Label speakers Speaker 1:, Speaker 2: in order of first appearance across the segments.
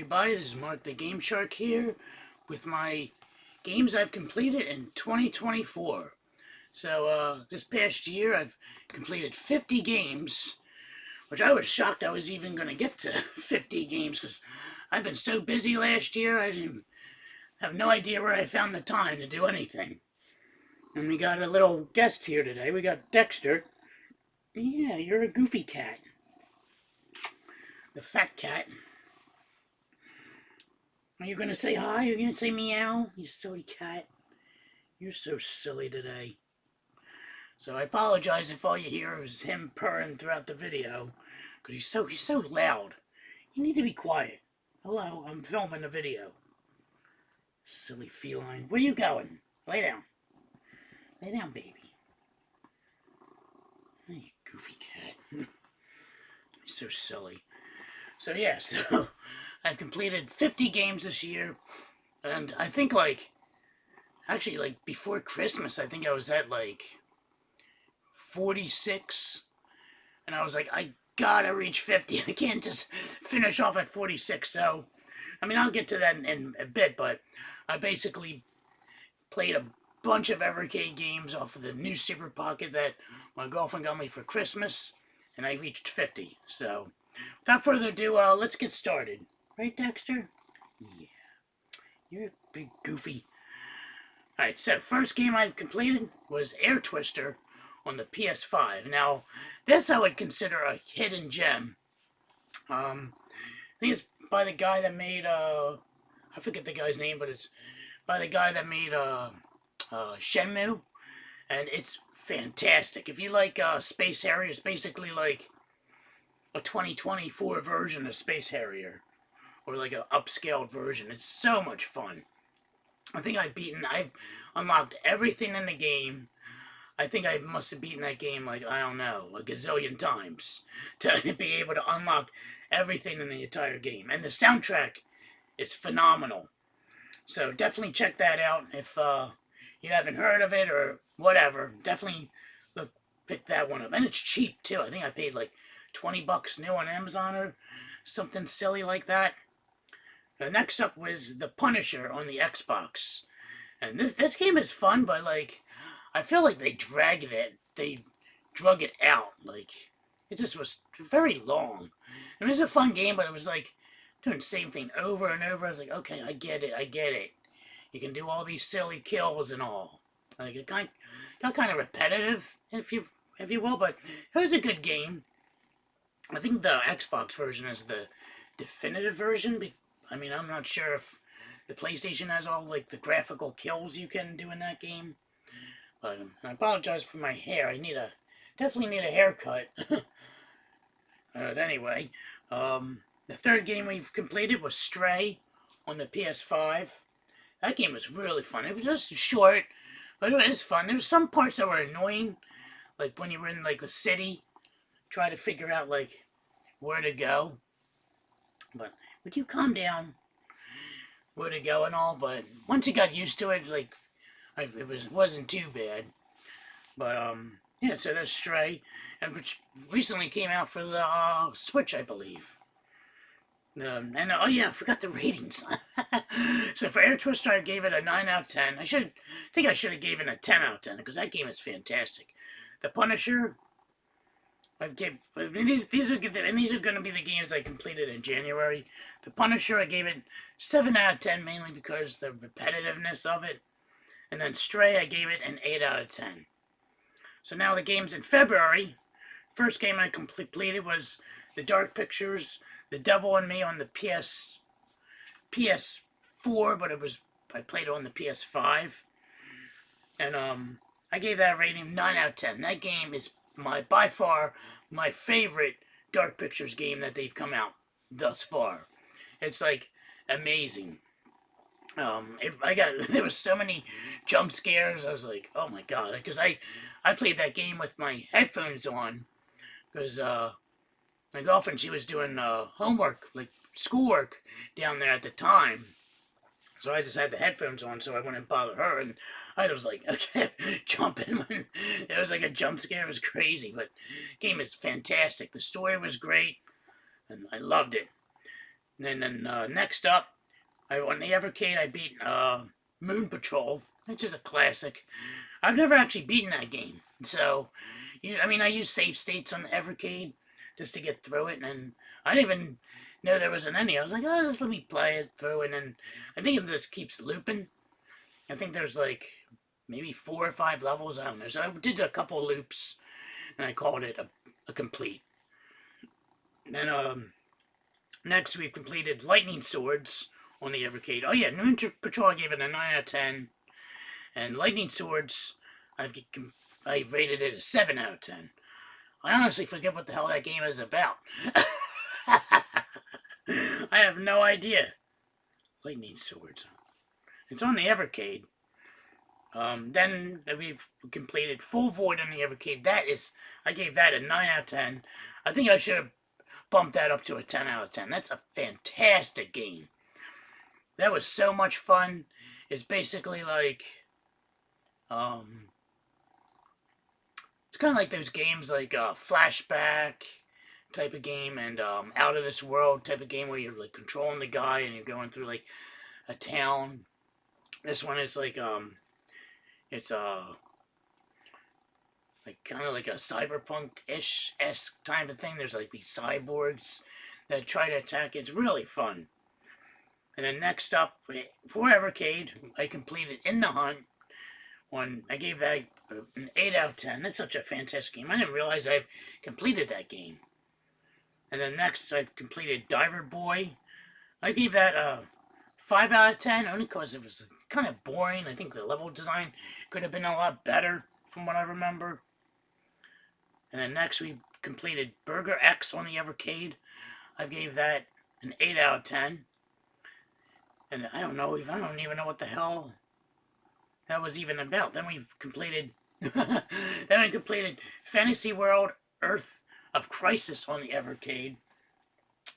Speaker 1: everybody, this is Mark the Game Shark here with my games I've completed in 2024. So this past year I've completed 50 games, which I was shocked I was even going to get to 50 games because I've been so busy last year I didn't have no idea where I found the time to do anything. And we got a little guest here today. We got Dexter. Yeah, you're a goofy cat. The fat cat. Are you gonna say hi? Are you gonna say meow? You silly cat. You're so silly today. So I apologize if all you hear is him purring throughout the video, because he's so loud. You need to be quiet. Hello, I'm filming a video. Silly feline. Where you going? Lay down. Lay down, baby. You goofy cat. He's so silly. So yeah, so I've completed 50 games this year, and I think actually before Christmas, I think I was at 46, and I was like, I gotta reach 50. I can't just finish off at 46. So, I mean, I'll get to that in a bit, but I basically played a bunch of Evercade games off of the new Super Pocket that my girlfriend got me for Christmas, and I reached 50. So, without further ado, let's get started. Right, Dexter? Yeah. You're a big goofy. Alright, so first game I've completed was Air Twister on the PS5. Now, this I would consider a hidden gem. I think it's by the guy that made, I forget the guy's name, but it's by the guy that made, Shenmue. And it's fantastic. If you like, Space Harrier, it's basically like a 2024 version of Space Harrier. Or like an upscaled version. It's so much fun. I think I've unlocked everything in the game. I think I must have beaten that game I don't know, a gazillion times to be able to unlock everything in the entire game. And the soundtrack is phenomenal. So definitely check that out if you haven't heard of it or whatever. Definitely pick that one up. And it's cheap too. I think I paid like $20 new on Amazon or something silly like that. Next up was The Punisher on the Xbox. And this game is fun, but I feel like they drug it out. It just was very long. It was a fun game, but it was doing the same thing over and over. I was like, okay, I get it. You can do all these silly kills and all. It got kind of repetitive, if you will, but it was a good game. I think the Xbox version is the definitive version. I mean, I'm not sure if the PlayStation has all the graphical kills you can do in that game. But I apologize for my hair. I definitely need a haircut. But anyway, the third game we've completed was Stray on the PS5. That game was really fun. It was just short, but it was fun. There were some parts that were annoying, like when you were in the city, try to figure out where to go. But would you calm down? Where to go and all, but once you got used to it, it wasn't too bad. But yeah, so there's Stray, and which recently came out for the Switch, I believe. And oh yeah, I forgot the ratings. So for Air Twister, I gave it a 9 out of 10. I think I should have given it a 10 out of 10 because that game is fantastic. The Punisher, these are going to be the games I completed in January. The Punisher, I gave it 7 out of 10, mainly because the repetitiveness of it. And then Stray, I gave it an 8 out of 10. So now the games in February. First game I completed was The Dark Pictures, The Devil in Me on the PS4, but I played it on the PS5. And I gave that rating 9 out of 10. That game is by far my favorite Dark Pictures game that they've come out thus far. It's amazing. There was so many jump scares. I was like, oh my god, because I played that game with my headphones on, because my girlfriend, she was doing homework, schoolwork down there at the time. So I just had the headphones on so I wouldn't bother her, and I was okay, jumping when there was a jump scare. It was crazy, but the game is fantastic. The story was great, and I loved it. And then next up, on the Evercade, I beat Moon Patrol, which is a classic. I've never actually beaten that game, so I mean, I use save states on the Evercade just to get through it, and I didn't even know there was an ending. I was like, oh, just let me play it through, and then I think it just keeps looping. I think there's like maybe 4 or 5 levels. I don't know. So I did a couple loops, and I called it a complete. And then next we've completed Lightning Swords on the Evercade. Oh yeah, Moon Patrol I gave it a 9 out of 10, and Lightning Swords I rated it a 7 out of 10. I honestly forget what the hell that game is about. I have no idea. Lightning Swords. It's on the Evercade. Then we've completed Full Void on the Evercade. I gave that a 9 out of 10. I think I should have bumped that up to a 10 out of 10. That's a fantastic game. That was so much fun. It's basically like, it's kind of like those games like Flashback type of game and Out of This World type of game where you're like controlling the guy and you're going through like a town. This one is like it's like kind of like a cyberpunk-ish esque type of thing. There's like these cyborgs that try to attack. It's really fun. And then next up, for Evercade, I completed In the Hunt. I gave that an 8 out of 10. That's such a fantastic game. I didn't realize I've completed that game. And then next, I completed Diver Boy. I gave that a 5 out of 10, only because it was kind of boring. I think the level design could have been a lot better, from what I remember. And then next, we completed Burger X on the Evercade. I gave that an 8 out of 10. And I don't even know what the hell that was even about. Then we completed Fantasy World Earth of Crisis on the Evercade.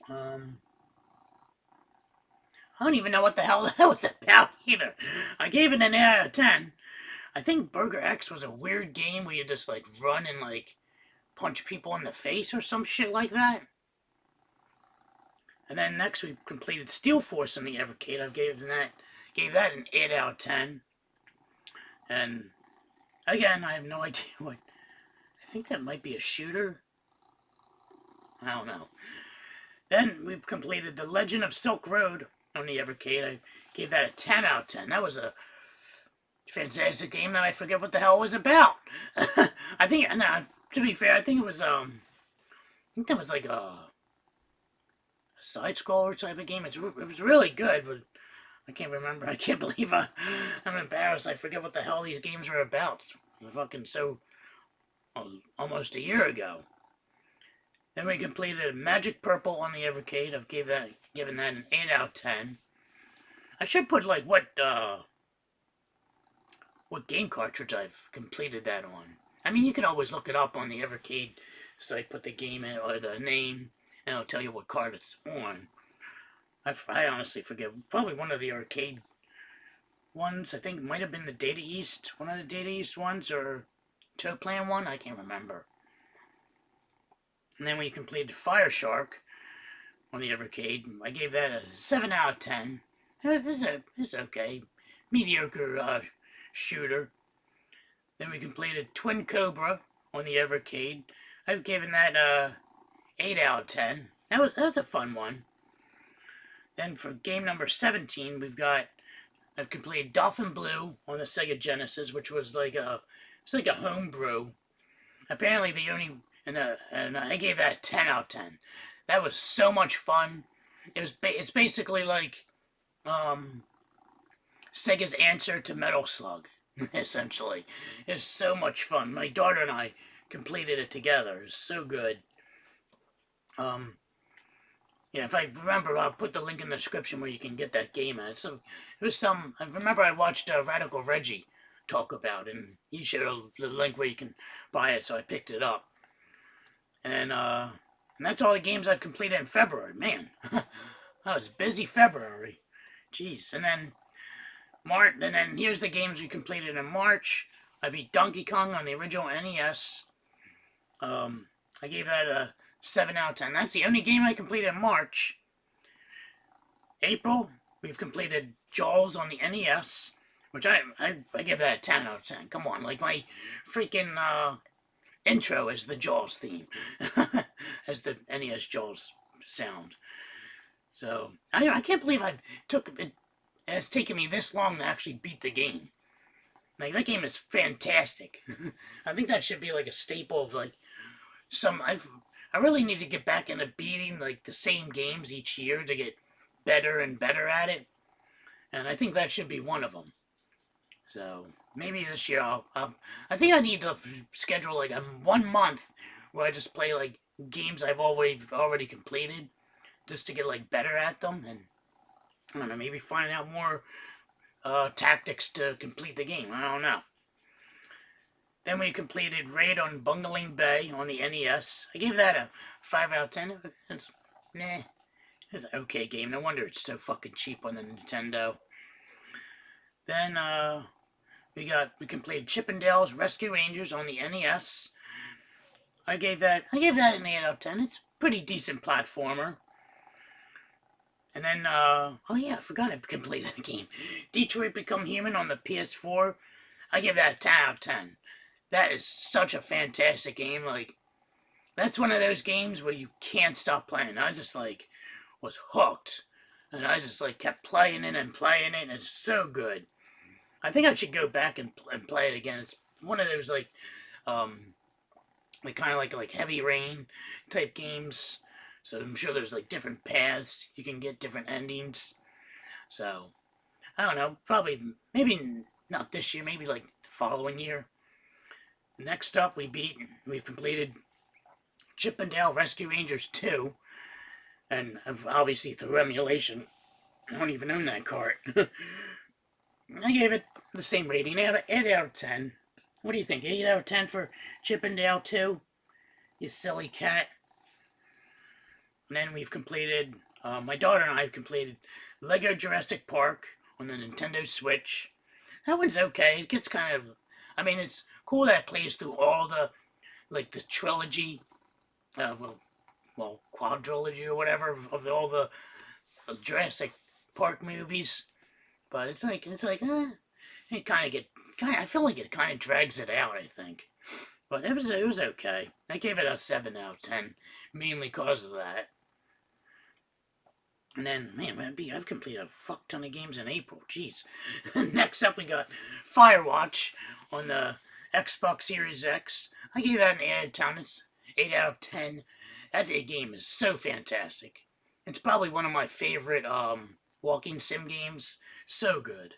Speaker 1: I don't even know what the hell that was about either. I gave it an 8 out of 10. I think Burger X was a weird game where you just like run and like punch people in the face or some shit like that. And then next we completed Steel Force on the Evercade. I gave that an 8 out of 10. And again, I have no idea what. I think that might be a shooter. I don't know. Then we completed The Legend of Silk Road on the Evercade. I gave that a 10 out of 10. That was a fantastic game that I forget what the hell it was about. I think, to be fair, I think it was, I think that was like a side-scroller type of game. It was really good, but I can't remember. I can't believe I'm embarrassed. I forget what the hell these games were about. They're fucking so almost a year ago. Then we completed Magic Purple on the Evercade. I've given that an 8 out of 10. I should put like what game cartridge I've completed that on. I mean, you can always look it up on the Evercade site, put the game in or the name, and it'll tell you what card it's on. I honestly forget. Probably one of the arcade ones. I think it might have been the Data East, one of the Data East ones, or Toe Plan one. I can't remember. And then we completed Fire Shark on the Evercade. I gave that a 7 out of 10. It was okay. Mediocre shooter. Then we completed Twin Cobra on the Evercade. I've given that 8 out of 10. That was a fun one. Then for game number 17, I've completed Dolphin Blue on the Sega Genesis, which was like a homebrew. Apparently and I gave that a 10 out of 10. That was so much fun. It's basically like Sega's answer to Metal Slug, essentially. It's so much fun. My daughter and I completed it together. It's so good. Yeah, if I remember, I'll put the link in the description where you can get that game at. So I remember I watched Radical Reggie talk about it, and he showed the link where you can buy it, so I picked it up. And that's all the games I've completed in February. Man, I was busy February. Jeez. And then here's the games we completed in March. I beat Donkey Kong on the original NES. I gave that a 7 out of 10. That's the only game I completed in March. April, we've completed Jaws on the NES, which I give that a 10 out of 10. Come on, like my freaking intro is the Jaws theme, as the NES Jaws sound. So I can't believe it has taken me this long to actually beat the game. Like that game is fantastic. I think that should be like a staple of like I really need to get back into beating like the same games each year to get better and better at it, and I think that should be one of them. So maybe this year I think I need to schedule like a 1 month where I just play like games I've already completed, just to get like better at them, and I don't know, maybe find out more tactics to complete the game. I don't know. Then we completed Raid on Bungling Bay on the NES. I gave that a 5 out of 10. It's nah. It's an okay game. No wonder it's so fucking cheap on the Nintendo. Then we completed Chippendales Rescue Rangers on the NES. I gave that an 8 out of 10. It's a pretty decent platformer. And then oh yeah, I forgot I completed the game. Detroit Become Human on the PS4. I give that a 10 out of 10. That is such a fantastic game. Like, that's one of those games where you can't stop playing. I just like was hooked, and I just like kept playing it and playing it, and it's so good. I think I should go back and play it again. It's one of those like kind of like Heavy Rain type games. So I'm sure there's like different paths you can get, different endings. So I don't know. Probably maybe not this year. Maybe like the following year. Next up, we've completed Chippendale Rescue Rangers 2, and obviously through emulation. I don't even own that cart. I gave it the same rating, 8 out of 10. What do you think, 8 out of 10 for Chippendale 2? You silly cat. And then we've completed, my daughter and I have completed Lego Jurassic Park on the Nintendo Switch. That one's okay. It gets kind of, I mean, it's cool that it plays through all the, like the trilogy, quadrilogy or whatever of all the Jurassic Park movies. But it's like it I feel like it kind of drags it out. I think, but it was okay. I gave it a 7 out of 10, mainly because of that. And then, man, I've completed a fuck ton of games in April. Jeez. Next up, we got Firewatch on the Xbox Series X. I gave that an 8 out of 10. It's 8 out of 10. That game is so fantastic. It's probably one of my favorite walking sim games. So good.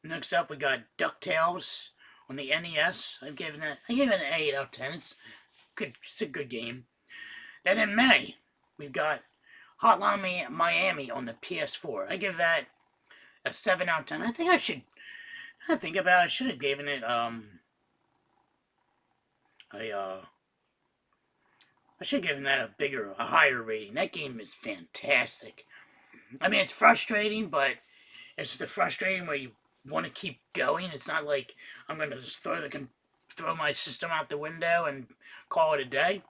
Speaker 1: Next up, we got DuckTales on the NES. I gave it an 8 out of 10. It's good. It's a good game. Then in May, we've got Hotline Miami on the PS4. I give that a 7 out of 10. I think I should. I think about it. I should have given it I should have given that a higher rating. That game is fantastic. I mean, it's frustrating, but it's the frustrating where you want to keep going. It's not like I'm gonna just throw my system out the window and call it a day.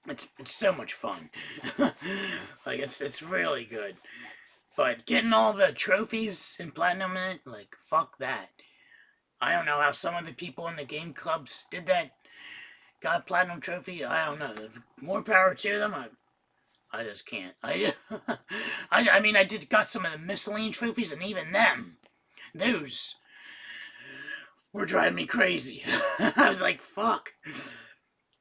Speaker 1: It's so much fun. Like it's really good. But getting all the trophies and platinum in it, like fuck that. I don't know how some of the people in the game clubs did that. Got platinum trophy. I don't know. More power to them. I just can't. I mean, I did got some of the miscellaneous trophies, and even them, those were driving me crazy. I was like, fuck.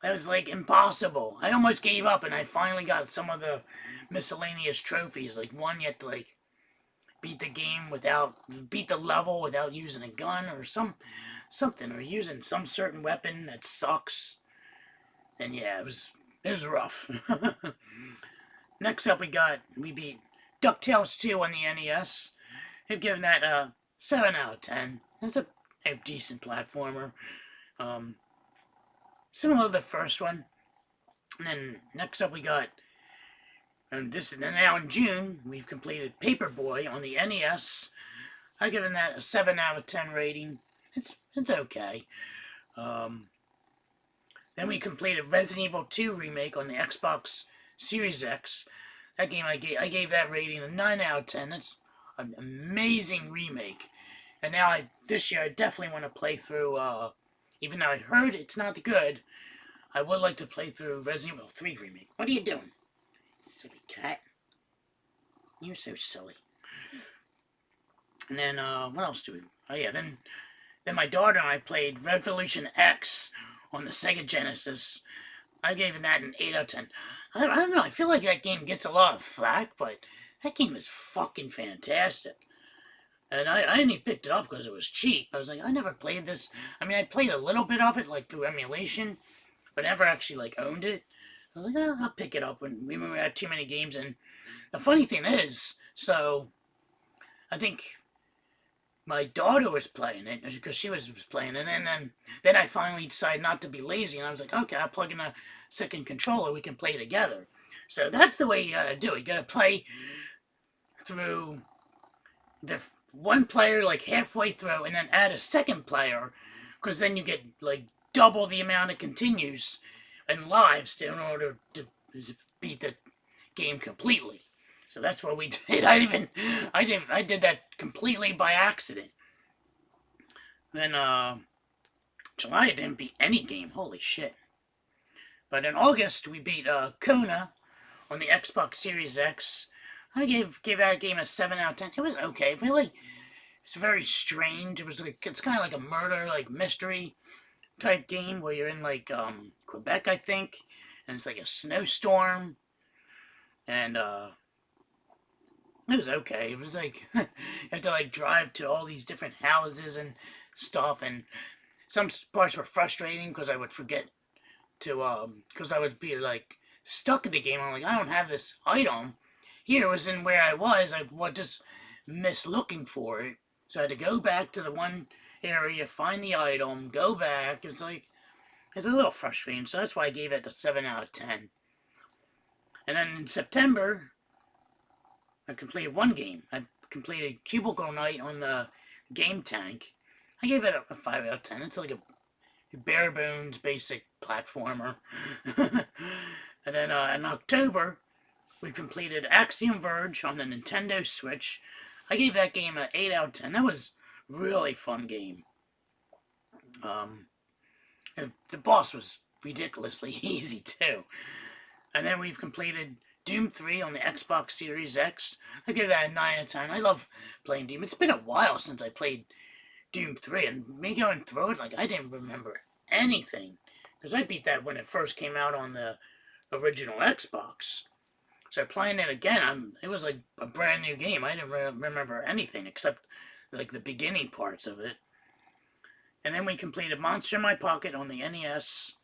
Speaker 1: That was like impossible. I almost gave up, and I finally got some of the miscellaneous trophies. Like one you had to like beat the level without using a gun or something, or using some certain weapon that sucks. And yeah, it was rough. Next up, we beat DuckTales 2 on the NES. I've given that a 7 out of 10. It's a decent platformer. Similar to the first one. And then next up and now in June, we've completed Paperboy on the NES. I've given that a 7 out of 10 rating. It's okay. Then we completed Resident Evil 2 remake on the Xbox Series X. That game I gave that rating a 9 out of 10. That's an amazing remake. And now this year I definitely want to play through. Even though I heard it's not good, I would like to play through Resident Evil 3 remake. What are you doing, silly cat? You're so silly. And then what else do we? Oh yeah, then my daughter and I played Revolution X on the Sega Genesis. I gave that an 8 out of 10. I don't know, I feel like that game gets a lot of flack, but that game is fucking fantastic. And I only picked it up because it was cheap. I was like, I never played this. I mean, I played a little bit of it, like, through emulation, but never actually, like, owned it. I was like, oh, I'll pick it up when we had too many games. And the funny thing is, so, I think my daughter was playing it, because she was playing it, and then I finally decided not to be lazy, and I was like, okay, I'll plug in a second controller, we can play together. So that's the way you gotta do it. You gotta play through the one player like halfway through, and then add a second player, because then you get like double the amount of continues and lives in order to beat the game completely. So that's what we did. I did that completely by accident. Then July I didn't beat any game. Holy shit. But in August we beat Kona on the Xbox Series X. I gave that game a 7 out of 10. It was okay. Really, it's very strange. It's kind of like a murder, like mystery type game where you're in like Quebec, I think, and it's like a snowstorm, and it was okay. It was like you had to like drive to all these different houses and stuff, and some parts were frustrating because I would forget to because I would be like stuck in the game. I'm like, I don't have this item. Here was in where I was. I would just miss looking for it, so I had to go back to the one area, find the item, go back. It's like it's a little frustrating. So that's why I gave it a 7 out of 10. And then in September, I completed one game. I completed Cubicle Night on the Game Tank. I gave it a 5 out of 10. It's like a bare bones basic platformer. And then in October, we completed Axiom Verge on the Nintendo Switch. I gave that game an 8 out of 10. That was a really fun game. The boss was ridiculously easy too. And then we've completed Doom 3 on the Xbox Series X. I give that a 9 out of 10. I love playing Doom. It's been a while since I played Doom 3, and me going through it, like, I didn't remember anything. Because I beat that when it first came out on the original Xbox. So playing it again, it was like a brand new game. I didn't remember anything except like the beginning parts of it. And then we completed Monster in My Pocket on the NES.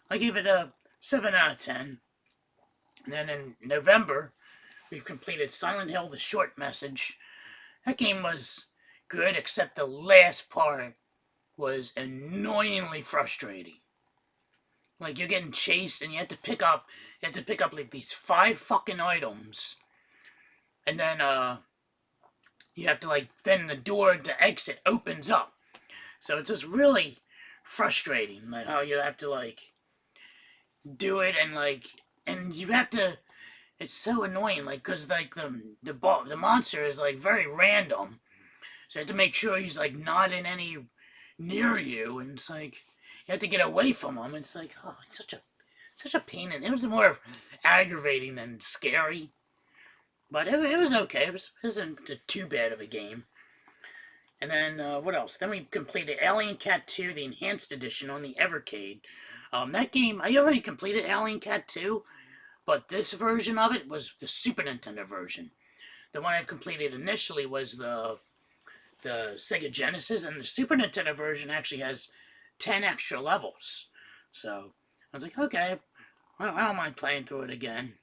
Speaker 1: I gave it a 7 out of 10. And then in November, we've completed Silent Hill: The Short Message. That game was good, except the last part was annoyingly frustrating. Like, you're getting chased and you have to pick up like these 5 fucking items. And then you have to like, then the door to exit opens up. So it's just really frustrating, like how you have to like do it, and you have to, it's so annoying, like, because like the monster is like very random, so you have to make sure he's like not in any near you, and it's like you have to get away from him. It's like, oh, it's such a pain, and it was more aggravating than scary, but it was okay. It wasn't too bad of a game. And then what else? Then we completed Alien Cat 2, the Enhanced Edition on the Evercade. That game, I already completed Alien Cat 2, but this version of it was the Super Nintendo version. The one I've completed initially was the Sega Genesis, and the Super Nintendo version actually has 10 extra levels. So I was like, okay, well, I don't mind playing through it again.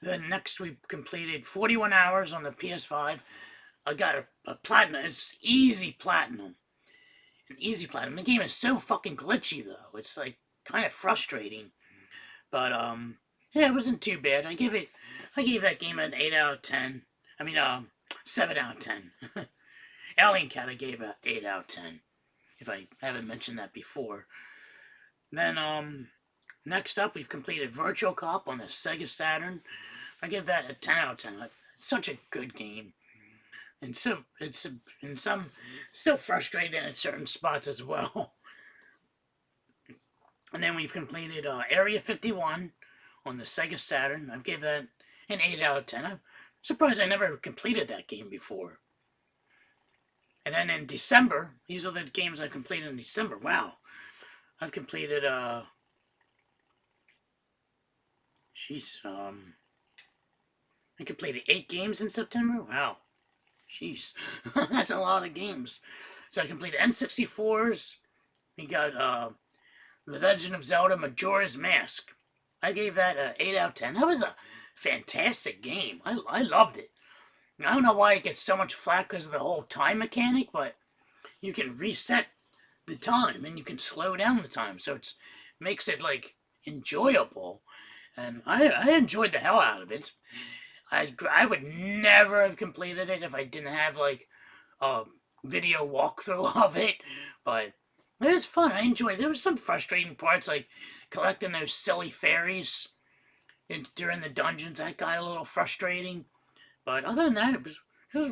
Speaker 1: Then next we completed 41 hours on the PS5. I got a platinum. It's easy platinum. An easy platinum. The game is so fucking glitchy though. It's like kind of frustrating. But yeah, it wasn't too bad. I gave that game an 8 out of 10. I mean 7 out of 10. Alien Cat I gave an 8 out of 10. If I haven't mentioned that before. Then next up we've completed Virtual Cop on the Sega Saturn. I give that a 10 out of 10. It's such a good game. And so it's in some still frustrating at certain spots as well. And then we've completed Area 51 on the Sega Saturn. I've gave that an 8 out of 10. I'm surprised I never completed that game before. And then in December, these are the games I completed in December. Wow. I've completed I completed 8 games in September. Wow. Jeez. That's a lot of games. So I completed N64s. We got The Legend of Zelda Majora's Mask. I gave that an 8 out of 10. That was a fantastic game. I loved it. I don't know why it gets so much flack because of the whole time mechanic, but you can reset the time and you can slow down the time, so it makes it like enjoyable. And I enjoyed the hell out of it. I would never have completed it if I didn't have like a video walkthrough of it, but it was fun. I enjoyed it. There was some frustrating parts like collecting those silly fairies during the dungeons. That got a little frustrating. But other than that, it was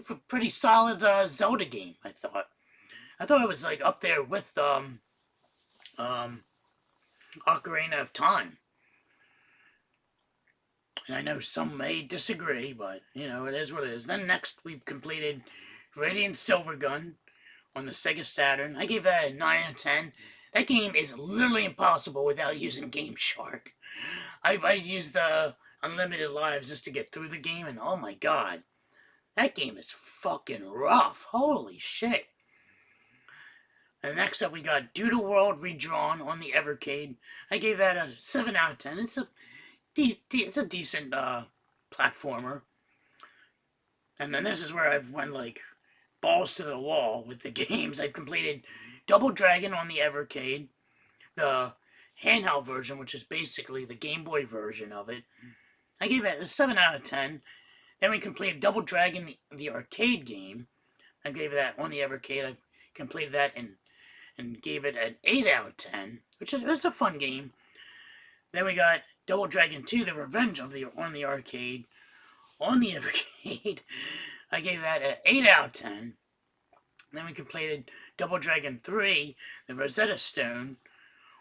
Speaker 1: a pretty solid Zelda game, I thought. I thought it was like up there with Ocarina of Time. And I know some may disagree, but you know, it is what it is. Then next we completed Radiant Silvergun on the Sega Saturn. I gave that a 9 out of 10. That game is literally impossible without using Game Shark. I used the unlimited lives just to get through the game, and oh my god, that game is fucking rough. Holy shit. And next up we got Doodle World Redrawn on the Evercade. I gave that a 7 out of 10. It's a decent platformer. And then this is where I've went like balls to the wall with the games. I've completed Double Dragon on the Evercade, the handheld version, which is basically the Game Boy version of it. I gave it a 7 out of 10. Then we completed Double Dragon, the arcade game. I gave that on the Evercade. I completed that and gave it an 8 out of 10, which is it's a fun game. Then we got Double Dragon 2, The Revenge of the on the arcade. On the Evercade, I gave that an 8 out of 10. Then we completed Double Dragon 3, The Rosetta Stone.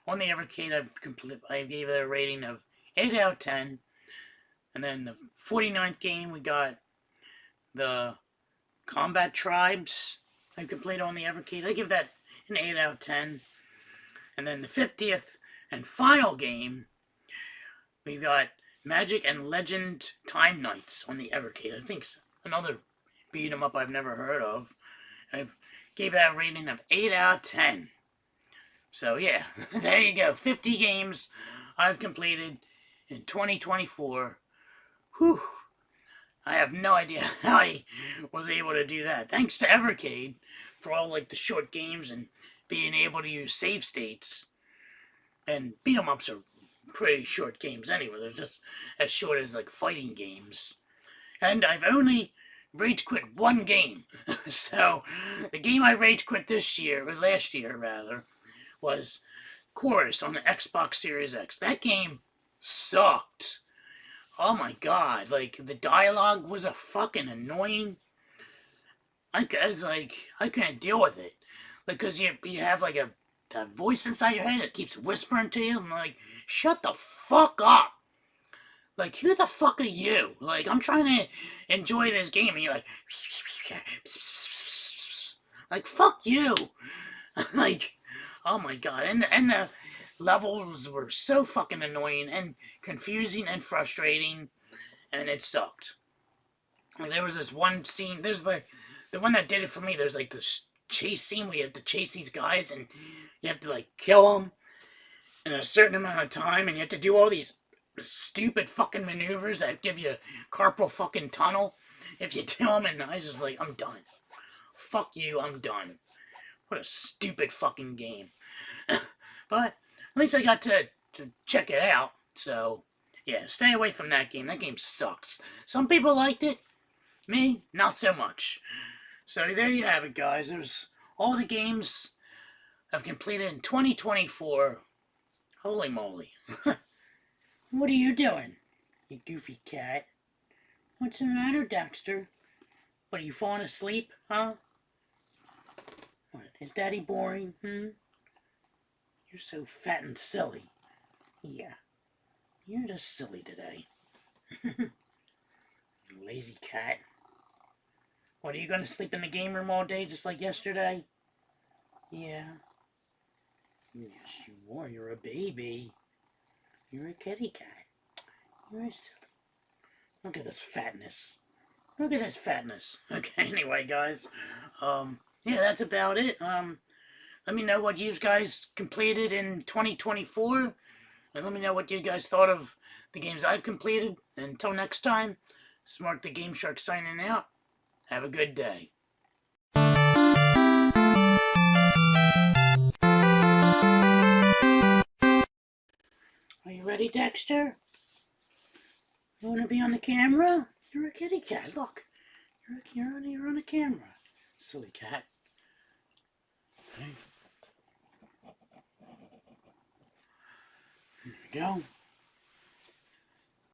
Speaker 1: On the Evercade, I gave it a rating of 8 out of 10. And then the 49th game, we got the Combat Tribes. I completed on the Evercade. I give that an 8 out of 10. And then the 50th and final game, we got Magic and Legend Time Knights on the Evercade. I think another beat 'em up I've never heard of. I gave that a rating of 8 out of 10. So yeah, there you go. 50 games I've completed in 2024. Whew. I have no idea how I was able to do that. Thanks to Evercade for all like the short games and being able to use save states. And beat 'em ups are pretty short games anyway. They're just as short as like fighting games. And I've only rage quit one game. So the game I rage quit this year, or last year rather, was Chorus on the Xbox Series X. That game sucked. Oh my god, like the dialogue was a fucking annoying. I was like, I couldn't deal with it. Because you have like a voice inside your head that keeps whispering to you. I'm like, shut the fuck up. Like, who the fuck are you? Like, I'm trying to enjoy this game and you're like, fuck you. Like, oh my god. And the levels were so fucking annoying and confusing and frustrating, and it sucked. And there was this one scene, there's the one that did it for me, there's like this chase scene where you have to chase these guys and you have to like kill them in a certain amount of time, and you have to do all these stupid fucking maneuvers that give you carpal fucking tunnel if you do them, and I was just like, I'm done. Fuck you, I'm done. What a stupid fucking game. But at least I got to check it out. So, yeah, stay away from that game. That game sucks. Some people liked it. Me, not so much. So there you have it, guys. There's all the games I've completed in 2024. Holy moly. What are you doing, you goofy cat? What's the matter, Dexter? What, are you falling asleep, huh? What, is Daddy boring, You're so fat and silly. Yeah, you're just silly today. You lazy cat. What, are you gonna sleep in the game room all day just like yesterday? Yeah. Yes, you are. You're a baby. You're a kitty cat. You're silly. Look at this fatness. Look at this fatness. Okay, anyway, guys. Yeah, that's about it. Let me know what you guys completed in 2024. And let me know what you guys thought of the games I've completed. And until next time, Smart the Game Shark signing out. Have a good day. Are you ready, Dexter? You want to be on the camera? You're a kitty cat. Look, you're on a camera. Silly cat. Okay. There we go.